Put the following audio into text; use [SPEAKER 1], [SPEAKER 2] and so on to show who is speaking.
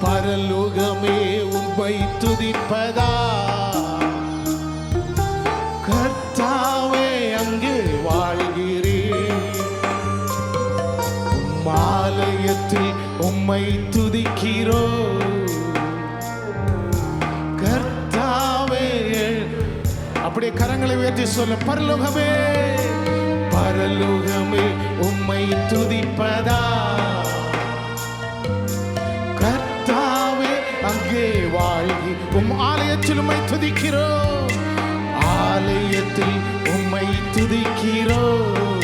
[SPEAKER 1] பரலோகமே உம்மை துதிப்பதா, கர்த்தாவே அங்கே வாழ்கிறேன். ஆலயத்தில் உம்மை துதிக்கிறோம் கர்த்தாவே. அப்படியே கரங்களை உயர்த்தி சொல்ல, பரலோகமே பரலோகமே உம்மை துதிப்பதா, கர்த்தாவே அங்கே வாழ்கி. ஆலயத்தில் உம்மை துதிக்கிறோம், ஆலயத்தில் உம்மை துதிக்கிறோம்.